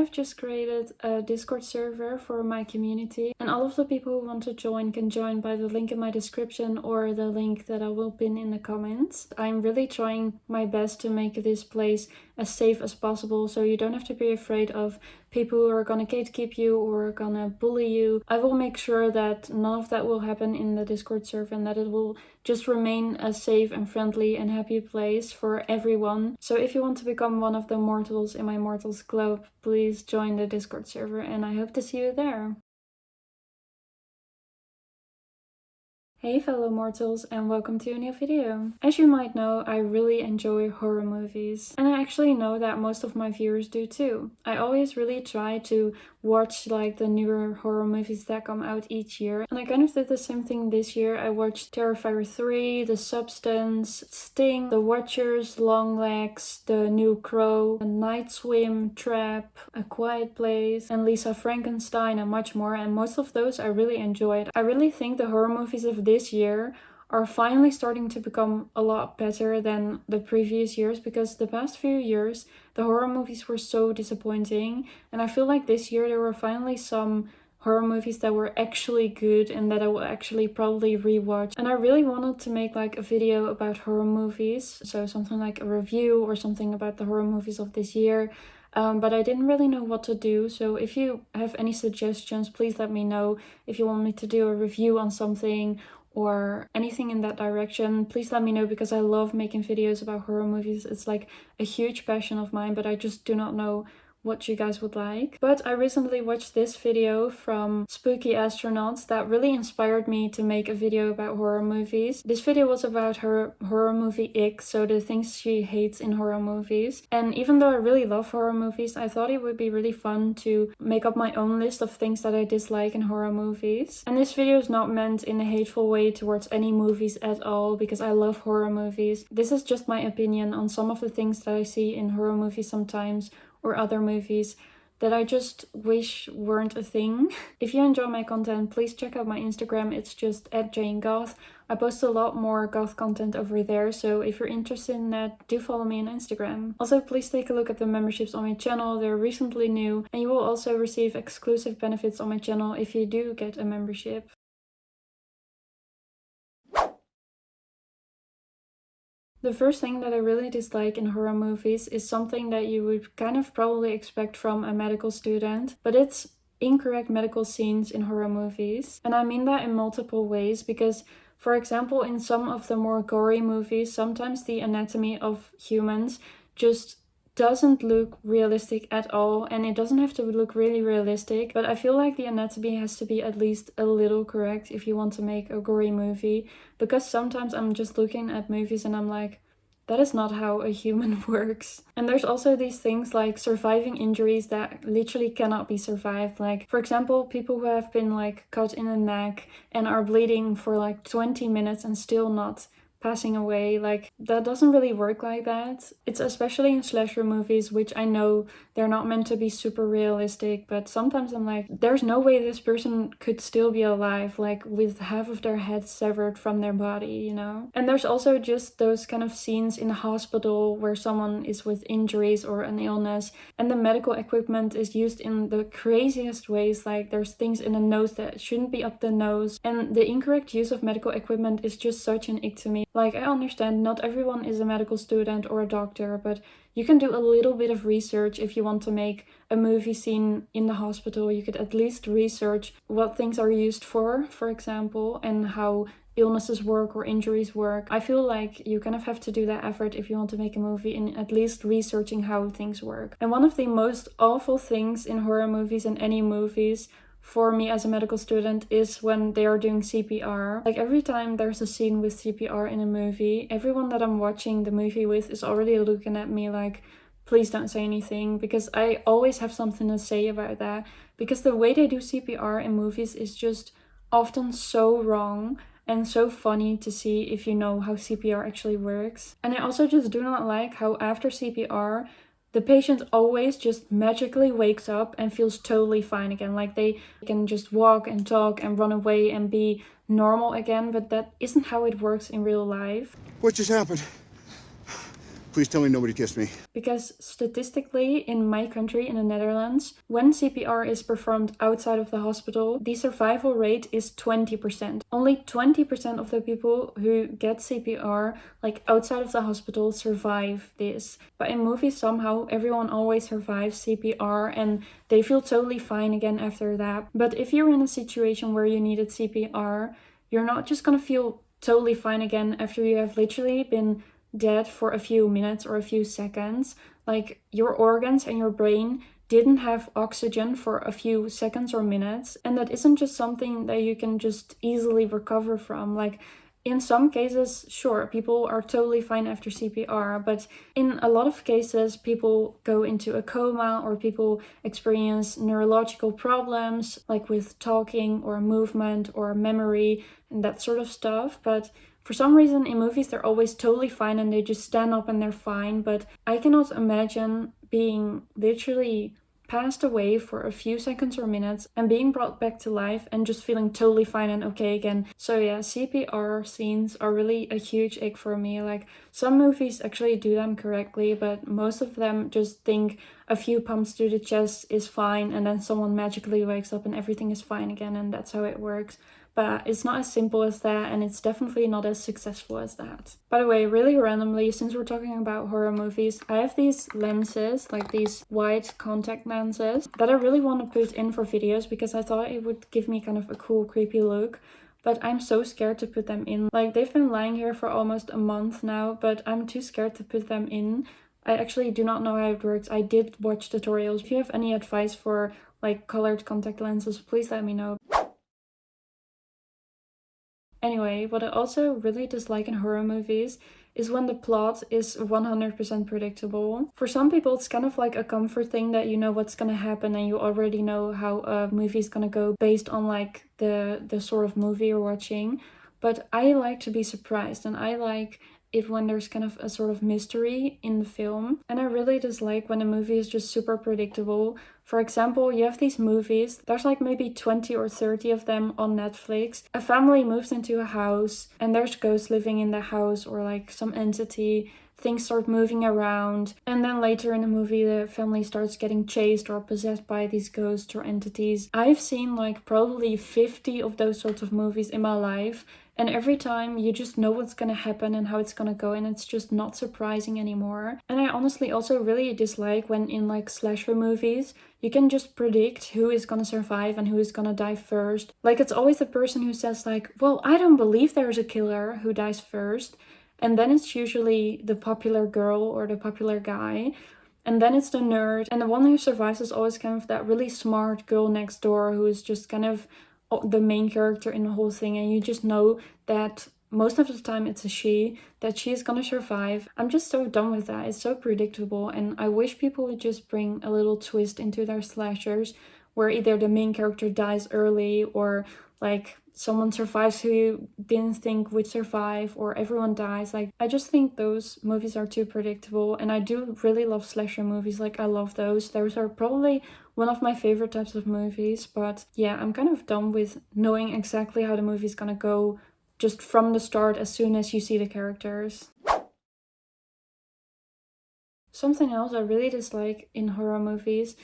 have just created a Discord server for my community, and all of the people who want to join can join by the link in my description or the link that I will pin in the comments. I'm really trying my best to make this place as safe as possible, so you don't have to be afraid of people who are gonna gatekeep you or are gonna bully you. I will make sure that none of that will happen in the Discord server and that it will just remain a safe and friendly and happy place for everyone. So if you want to become one of the mortals in my Mortals Club, please join the Discord server and I hope to see you there. Hey fellow mortals, and welcome to a new video. As you might know, I really enjoy horror movies, and I actually know that most of my viewers do too. I always really try to watch like the newer horror movies that come out each year, and I kind of did the same thing this year. I watched Terrifier 3, The Substance, Sting, The Watchers, Longlegs, The New Crow, A Night Swim, Trap, A Quiet Place, and Lisa Frankenstein, and much more, and most of those I really enjoyed. I really think the horror movies of this year are finally starting to become a lot better than the previous years, because the past few years the horror movies were so disappointing, and I feel like this year there were finally some horror movies that were actually good and that I will actually probably rewatch. And I really wanted to make like a video about horror movies, so something like a review or something about the horror movies of this year. But I didn't really know what to do, so if you have any suggestions, please let me know. If you want me to do a review on something or anything in that direction, please let me know, because I love making videos about horror movies. It's like a huge passion of mine, but I just do not know what you guys would like. But I recently watched this video from Spooky Astronauts that really inspired me to make a video about horror movies. This video was about her horror movie ICKS, so the things she hates in horror movies. And even though I really love horror movies, I thought it would be really fun to make up my own list of things that I dislike in horror movies. And this video is not meant in a hateful way towards any movies at all, because I love horror movies. This is just my opinion on some of the things that I see in horror movies sometimes, or other movies, that I just wish weren't a thing. If you enjoy my content, please check out my Instagram. It's just @JaneGoth. I post a lot more goth content over there, so if you're interested in that, do follow me on Instagram. Also, please take a look at the memberships on my channel. They're recently new, and you will also receive exclusive benefits on my channel if you do get a membership. The first thing that I really dislike in horror movies is something that you would kind of probably expect from a medical student, but it's incorrect medical scenes in horror movies. And I mean that in multiple ways, because for example, in some of the more gory movies, sometimes the anatomy of humans just doesn't look realistic at all, and it doesn't have to look really realistic, but I feel like the anatomy has to be at least a little correct if you want to make a gory movie, because sometimes I'm just looking at movies and I'm like, that is not how a human works. And there's also these things like surviving injuries that literally cannot be survived. Like, for example, people who have been like cut in the neck and are bleeding for like 20 minutes and still not passing away. Like, that doesn't really work like that. It's especially in slasher movies, which I know they're not meant to be super realistic, but sometimes I'm like, there's no way this person could still be alive, like with half of their head severed from their body, you know? And there's also just those kind of scenes in the hospital where someone is with injuries or an illness and the medical equipment is used in the craziest ways. Like, there's things in the nose that shouldn't be up the nose, and the incorrect use of medical equipment is just such an ick to me. Like, I understand not everyone is a medical student or a doctor, but you can do a little bit of research if you want to make a movie scene in the hospital. You could at least research what things are used for example, and how illnesses work or injuries work. I feel like you kind of have to do that effort if you want to make a movie, in at least researching how things work. And one of the most awful things in horror movies and any movies for me as a medical student is when they are doing CPR. Like, every time there's a scene with CPR in a movie, everyone that I'm watching the movie with is already looking at me like, please don't say anything, because I always have something to say about that, because the way they do CPR in movies is just often so wrong and so funny to see if you know how CPR actually works. And I also just do not like how after CPR the patient always just magically wakes up and feels totally fine again. Like, they can just walk and talk and run away and be normal again, but that isn't how it works in real life. What just happened? Please tell me nobody kissed me. Because statistically, in my country, in the Netherlands, when CPR is performed outside of the hospital, the survival rate is 20%. Only 20% of the people who get CPR, like outside of the hospital, survive this. But in movies, somehow, everyone always survives CPR and they feel totally fine again after that. But if you're in a situation where you needed CPR, you're not just gonna feel totally fine again after you have literally been dead for a few minutes or a few seconds. Like, your organs and your brain didn't have oxygen for a few seconds or minutes, and that isn't just something that you can just easily recover from. Like, in some cases, sure, people are totally fine after CPR, but in a lot of cases, people go into a coma or people experience neurological problems, like with talking or movement or memory and that sort of stuff. But for some reason, in movies, they're always totally fine and they just stand up and they're fine. But I cannot imagine being literally passed away for a few seconds or minutes and being brought back to life and just feeling totally fine and okay again. So yeah, CPR scenes are really a huge ick for me. Like, some movies actually do them correctly, but most of them just think a few pumps to the chest is fine and then someone magically wakes up and everything is fine again, and that's how it works. But it's not as simple as that, and it's definitely not as successful as that. By the way, really randomly, since we're talking about horror movies, I have these lenses, like these wide contact lenses, that I really want to put in for videos because I thought it would give me kind of a cool, creepy look. But I'm so scared to put them in. Like, they've been lying here for almost a month now, but I'm too scared to put them in. I actually do not know how it works. I did watch tutorials. If you have any advice for like colored contact lenses, please let me know. Anyway, what I also really dislike in horror movies is when the plot is 100% predictable. For some people, it's kind of like a comfort thing that you know what's gonna happen and you already know how a movie's gonna go based on like the sort of movie you're watching. But I like to be surprised, and I like it when there's kind of a sort of mystery in the film. And I really dislike when a movie is just super predictable. For example, you have these movies, there's like maybe 20 or 30 of them on Netflix. A family moves into a house and there's ghosts living in the house or like some entity. Things start moving around, and then later in the movie the family starts getting chased or possessed by these ghosts or entities. I've seen like probably 50 of those sorts of movies in my life, and every time you just know what's gonna happen and how it's gonna go, and it's just not surprising anymore. And I honestly also really dislike when in like slasher movies you can just predict who is gonna survive and who is gonna die first. Like, it's always the person who says like, well, I don't believe there's a killer, who dies first. And then it's usually the popular girl or the popular guy. And then it's the nerd. And the one who survives is always kind of that really smart girl next door who is just kind of the main character in the whole thing. And you just know that most of the time it's a she, that she is gonna survive. I'm just so done with that. It's so predictable. And I wish people would just bring a little twist into their slashers where either the main character dies early or like someone survives who you didn't think would survive, or everyone dies. Like, I just think those movies are too predictable, and I do really love slasher movies. Like, I love those. Those are probably one of my favorite types of movies, but yeah, I'm kind of done with knowing exactly how the movie's gonna go just from the start as soon as you see the characters. Something else I really dislike in horror movies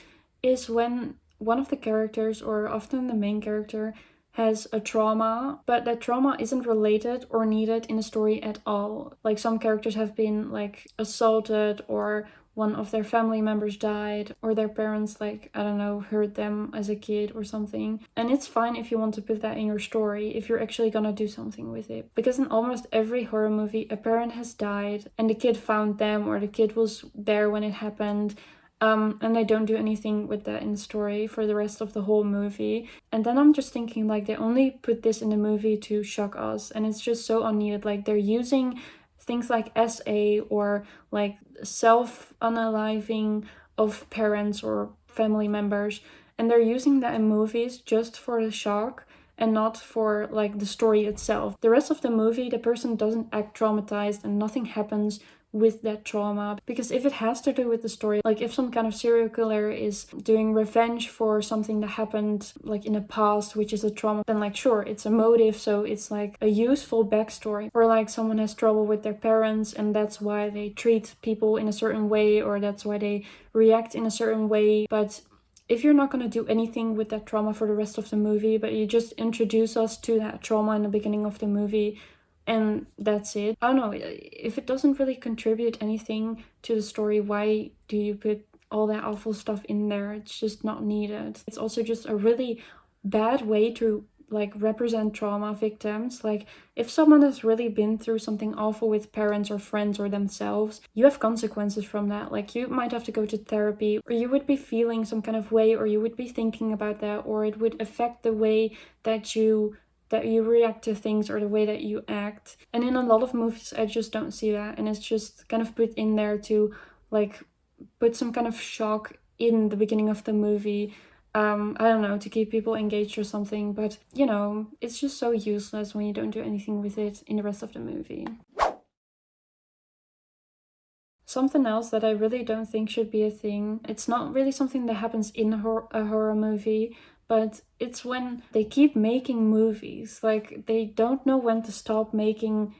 is when one of the characters, or often the main character, has a trauma, but that trauma isn't related or needed in the story at all. Like, some characters have been like assaulted, or one of their family members died, or their parents, like, I don't know, hurt them as a kid or something. And it's fine if you want to put that in your story, if you're actually gonna do something with it. Because in almost every horror movie, a parent has died and the kid found them, or the kid was there when it happened. And they don't do anything with that in the story for the rest of the whole movie. And then I'm just thinking, like, they only put this in the movie to shock us, and it's just so unneeded. Like, they're using things like SA or like self-unaliving of parents or family members, and they're using that in movies just for the shock and not for like the story itself. The rest of the movie, the person doesn't act traumatized and nothing happens with that trauma. Because if it has to do with the story, like if some kind of serial killer is doing revenge for something that happened like in the past, which is a trauma, then like sure, it's a motive, so it's like a useful backstory. Or like someone has trouble with their parents and that's why they treat people in a certain way, or that's why they react in a certain way. But if you're not going to do anything with that trauma for the rest of the movie, but you just introduce us to that trauma in the beginning of the movie and that's it. I don't know, if it doesn't really contribute anything to the story, why do you put all that awful stuff in there? It's just not needed. It's also just a really bad way to like represent trauma victims. Like if someone has really been through something awful with parents or friends or themselves, you have consequences from that. Like you might have to go to therapy, or you would be feeling some kind of way, or you would be thinking about that, or it would affect the way that you react to things or the way that you act. And in a lot of movies I just don't see that, and it's just kind of put in there to like put some kind of shock in the beginning of the movie. I don't know, to keep people engaged or something, but you know, it's just so useless when you don't do anything with it in the rest of the movie. Something else that I really don't think should be a thing, it's not really something that happens in a horror movie, but it's when they keep making movies. Like they don't know when to stop making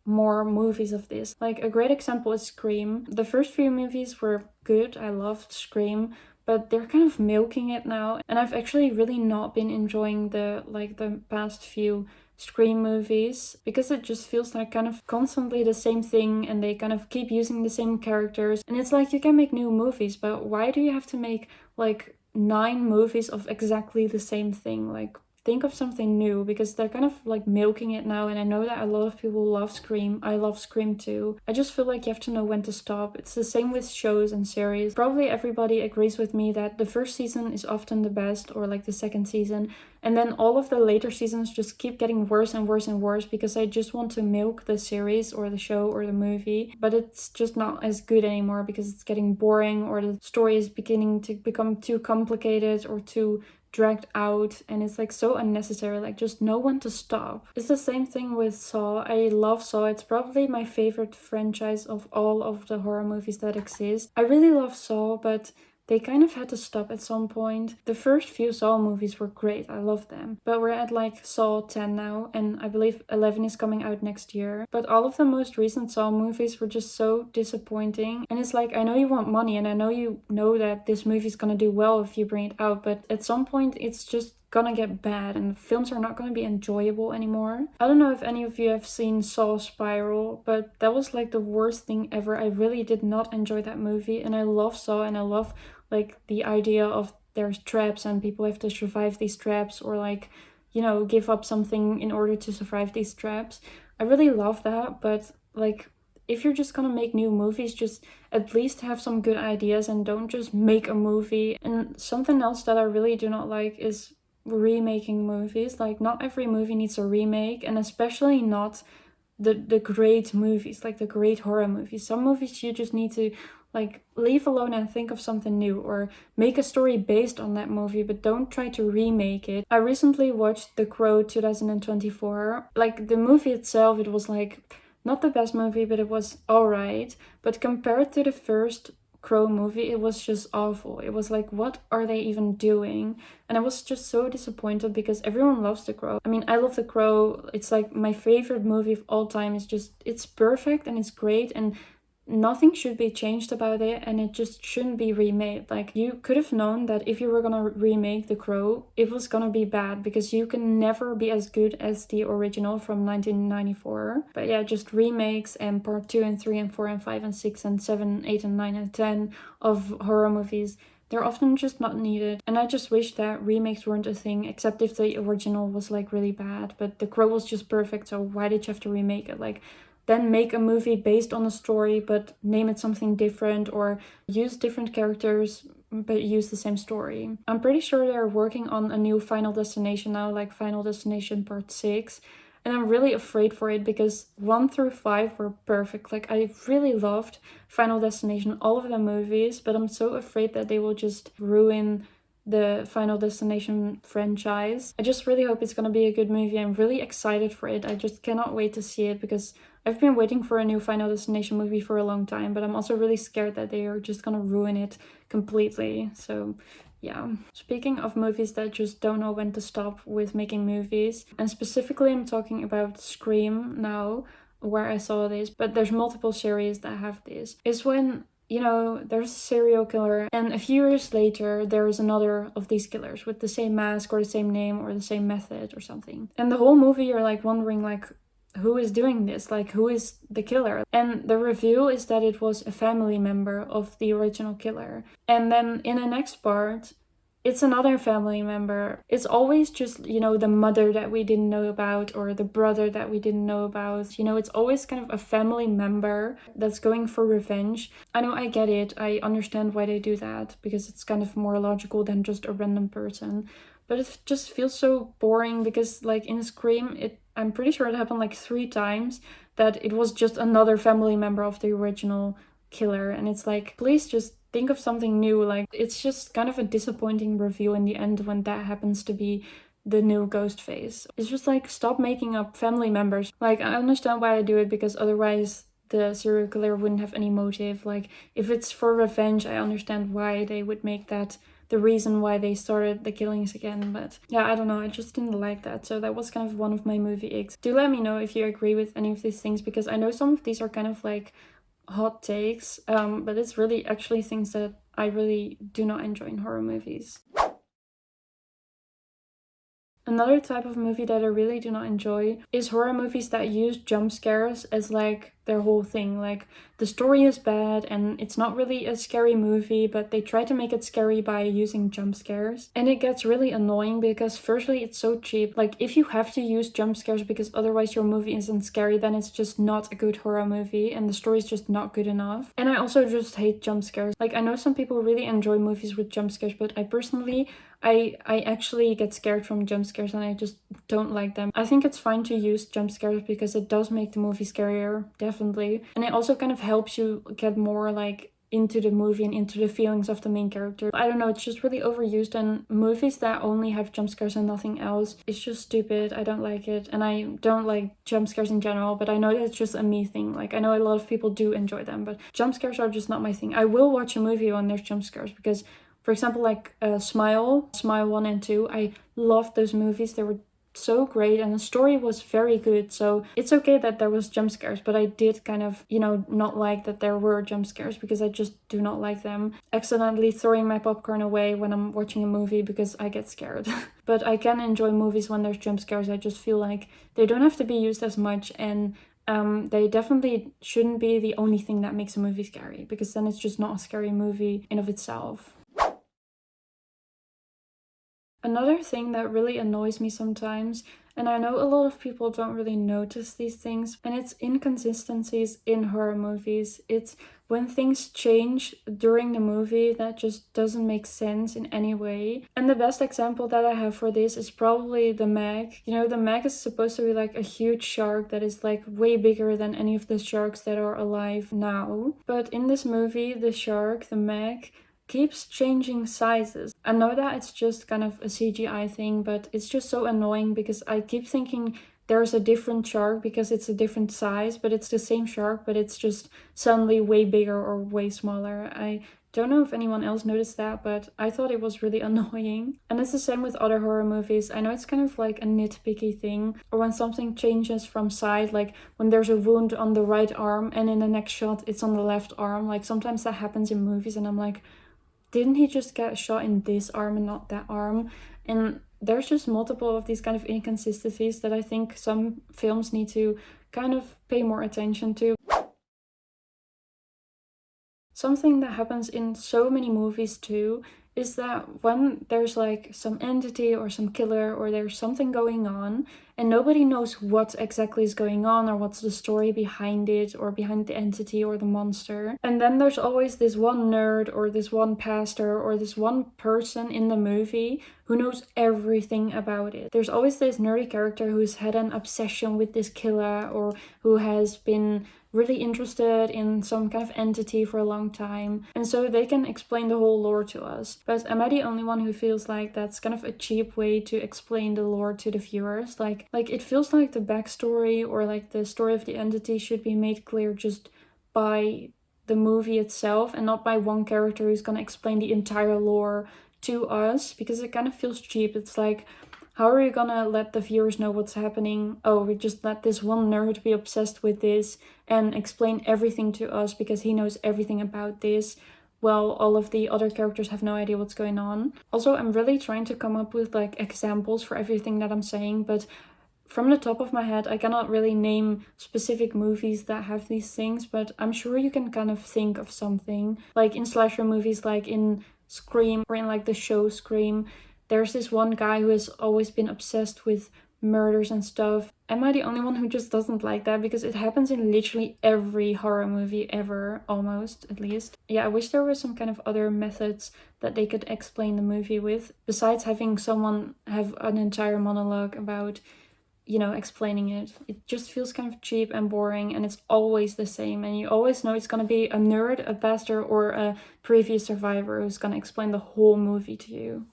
more movies of this. Like a great example is Scream. The first few movies were good, I loved Scream, but they're kind of milking it now, and I've actually really not been enjoying the past few Scream movies, because it just feels like kind of constantly the same thing, and they kind of keep using the same characters. And it's like, you can make new movies, but why do you have to make like 9 movies of exactly the same thing? Like think of something new, because they're kind of like milking it now. And I know that a lot of people love Scream. I love Scream too. I just feel like you have to know when to stop. It's the same with shows and series. Probably everybody agrees with me that the first season is often the best, or like the second season, and then all of the later seasons just keep getting worse and worse and worse, because I just want to milk the series or the show or the movie, but it's just not as good anymore because it's getting boring, or the story is beginning to become too complicated or too dragged out, and it's like so unnecessary. Like just know when to stop. It's the same thing with Saw. I love Saw. It's probably my favorite franchise of all of the horror movies that exist. I really love Saw, but they kind of had to stop at some point. The first few Saw movies were great, I love them. But we're at like Saw 10 now, and I believe 11 is coming out next year. But all of the most recent Saw movies were just so disappointing. And it's like, I know you want money, and I know you know that this movie's gonna do well if you bring it out, but at some point it's just gonna get bad, and films are not gonna be enjoyable anymore. I don't know if any of you have seen Saw Spiral, but that was like the worst thing ever. I really did not enjoy that movie, and I love Saw, and I love like the idea of there's traps and people have to survive these traps, or like, you know, give up something in order to survive these traps. I really love that, but like if you're just gonna make new movies, just at least have some good ideas and don't just make a movie. And something else that I really do not like is remaking movies. Like not every movie needs a remake, and especially not the great movies, like the great horror movies. Some movies you just need to like leave alone and think of something new, or make a story based on that movie, but don't try to remake it. I recently watched The Crow 2024. Like the movie itself, it was like not the best movie, but it was alright. But compared to the first Crow movie, it was just awful. It was like, what are they even doing? And I was just so disappointed, because everyone loves The Crow. I mean, I love The Crow. It's like my favorite movie of all time. It's perfect and it's great, and nothing should be changed about it, and it just shouldn't be remade. Like you could have known that if you were gonna remake The Crow, it was gonna be bad, because you can never be as good as the original from 1994. But yeah, just remakes, and part 2 and 3 and 4 and 5 and 6 and 7, 8 and 9 and 10 of horror movies, they're often just not needed. And I just wish that remakes weren't a thing, except if the original was like really bad. But The Crow was just perfect, so why did you have to remake it? Like, then make a movie based on a story, but name it something different, or use different characters but use the same story. I'm pretty sure they're working on a new Final Destination now, like Final Destination Part 6. And I'm really afraid for it, because 1 through 5 were perfect. Like I really loved Final Destination, all of the movies, but I'm so afraid that they will just ruin the Final Destination franchise. I just really hope it's gonna be a good movie. I'm really excited for it. I just cannot wait to see it, because I've been waiting for a new Final Destination movie for a long time, but I'm also really scared that they are just gonna ruin it completely. So yeah. Speaking of movies that just don't know when to stop with making movies, and specifically I'm talking about Scream now, where I saw this, but there's multiple series that have this, is when, you know, there's a serial killer and a few years later there is another of these killers with the same mask or the same name or the same method or something. And the whole movie you're like wondering like, who is doing this? Like, who is the killer? And the reveal is that it was a family member of the original killer. And then in the next part, it's another family member. It's always just, you know, the mother that we didn't know about or the brother that we didn't know about. You know, it's always kind of a family member that's going for revenge. I know, I get it. I understand why they do that because it's kind of more logical than just a random person. But it just feels so boring because, like, in Scream, I'm pretty sure it happened like 3 times that it was just another family member of the original killer. And it's like, please just think of something new. Like, it's just kind of a disappointing reveal in the end when that happens to be the new ghost face. It's just like, stop making up family members. Like, I understand why I do it because otherwise the serial killer wouldn't have any motive. Like, if it's for revenge, I understand why they would make that the reason why they started the killings again. But yeah, I don't know, I just didn't like that. So that was kind of one of my movie icks. Do let me know if you agree with any of these things, because I know some of these are kind of like hot takes, but it's really actually things that I really do not enjoy in horror movies. Another type of movie that I really do not enjoy is horror movies that use jump scares as like their whole thing. Like, the story is bad and it's not really a scary movie, but they try to make it scary by using jump scares. And it gets really annoying because firstly, it's so cheap. Like, if you have to use jump scares because otherwise your movie isn't scary, then it's just not a good horror movie and the story's just not good enough. And I also just hate jump scares. Like, I know some people really enjoy movies with jump scares, but I personally, I actually get scared from jump scares and I just don't like them. I think it's fine to use jump scares because it does make the movie scarier, definitely. And it also kind of helps you get more like into the movie and into the feelings of the main character. I don't know, it's just really overused, and movies that only have jump scares and nothing else, it's just stupid. I don't like it, and I don't like jump scares in general, but I know that's just a me thing. Like, I know a lot of people do enjoy them, but jump scares are just not my thing. I will watch a movie when there's jump scares because, for example, like Smile 1 and 2, I loved those movies. They were so great and the story was very good, so it's okay that there was jump scares, but I did kind of, you know, not like that there were jump scares because I just do not like them. Accidentally throwing my popcorn away when I'm watching a movie because I get scared. But I can enjoy movies when there's jump scares. I just feel like they don't have to be used as much, and they definitely shouldn't be the only thing that makes a movie scary, because then it's just not a scary movie in of itself. Another thing that really annoys me sometimes, and I know a lot of people don't really notice these things, and it's inconsistencies in horror movies. It's when things change during the movie that just doesn't make sense in any way. And the best example that I have for this is probably the Meg. You know, the Meg is supposed to be like a huge shark that is like way bigger than any of the sharks that are alive now. But in this movie, the shark, the Meg, keeps changing sizes. I know that it's just kind of a CGI thing, but it's just so annoying because I keep thinking there's a different shark because it's a different size, but it's the same shark, but it's just suddenly way bigger or way smaller. I don't know if anyone else noticed that, but I thought it was really annoying. And it's the same with other horror movies. I know it's kind of like a nitpicky thing, or when something changes from side, like when there's a wound on the right arm and in the next shot it's on the left arm. Like, sometimes that happens in movies and I'm like, didn't he just get shot in this arm and not that arm? And there's just multiple of these kind of inconsistencies that I think some films need to kind of pay more attention to. Something that happens in so many movies too is that when there's like some entity or some killer or there's something going on and nobody knows what exactly is going on or what's the story behind it or behind the entity or the monster, and then there's always this one nerd or this one pastor or this one person in the movie who knows everything about it. There's always this nerdy character who's had an obsession with this killer or who has been really interested in some kind of entity for a long time, and so they can explain the whole lore to us. But am I the only one who feels like that's kind of a cheap way to explain the lore to the viewers? Like, Like it feels like the backstory or like the story of the entity should be made clear just by the movie itself and not by one character who's gonna explain the entire lore to us, because it kind of feels cheap. It's like, how are you gonna let the viewers know what's happening? Oh, we just let this one nerd be obsessed with this and explain everything to us because he knows everything about this, while all of the other characters have no idea what's going on. Also, I'm really trying to come up with like examples for everything that I'm saying, but from the top of my head, I cannot really name specific movies that have these things, but I'm sure you can kind of think of something. Like in slasher movies, like in Scream or in like the show Scream, there's this one guy who has always been obsessed with murders and stuff. Am I the only one who just doesn't like that? Because it happens in literally every horror movie ever, almost, at least. Yeah, I wish there were some kind of other methods that they could explain the movie with, besides having someone have an entire monologue about, you know, explaining it. It just feels kind of cheap and boring, and it's always the same, and you always know it's gonna be a nerd, a pastor, or a previous survivor who's gonna explain the whole movie to you.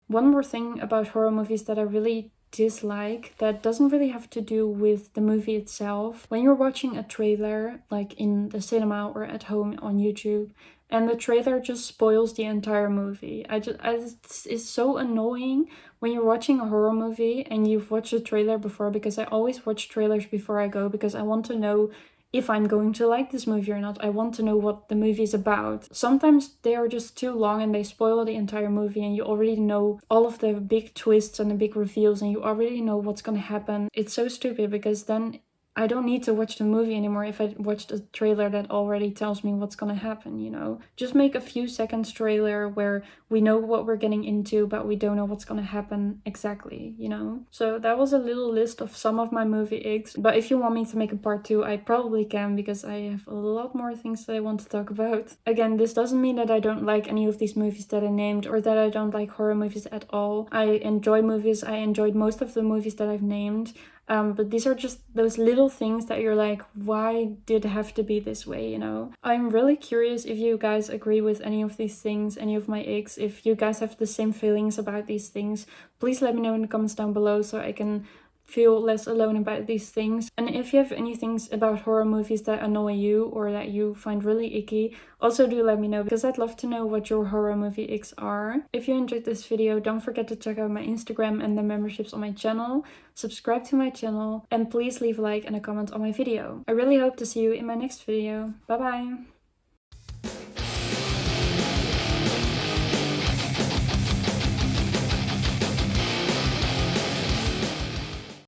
One more thing about horror movies that I really dislike, that doesn't really have to do with the movie itself. When you're watching a trailer, like in the cinema or at home on YouTube, and the trailer just spoils the entire movie. It's so annoying when you're watching a horror movie and you've watched the trailer before, because I always watch trailers before I go because I want to know if I'm going to like this movie or not. I want to know what the movie is about. Sometimes they are just too long and they spoil the entire movie, and you already know all of the big twists and the big reveals, and you already know what's gonna happen. It's so stupid, because then I don't need to watch the movie anymore if I watched a trailer that already tells me what's gonna happen, you know? Just make a few seconds trailer where we know what we're getting into, but we don't know what's gonna happen exactly, you know? So that was a little list of some of my movie icks, but if you want me to make a part 2, I probably can, because I have a lot more things that I want to talk about. Again, this doesn't mean that I don't like any of these movies that I named, or that I don't like horror movies at all. I enjoy movies. I enjoyed most of the movies that I've named. But these are just those little things that you're like, why did it have to be this way, you know? I'm really curious if you guys agree with any of these things, any of my icks. If you guys have the same feelings about these things, please let me know in the comments down below so I can feel less alone about these things. And if you have any things about horror movies that annoy you or that you find really icky, also do let me know, because I'd love to know what your horror movie icks are. If you enjoyed this video, don't forget to check out my Instagram and the memberships on my channel, subscribe to my channel, and please leave a like and a comment on my video. I really hope to see you in my next video. Bye bye!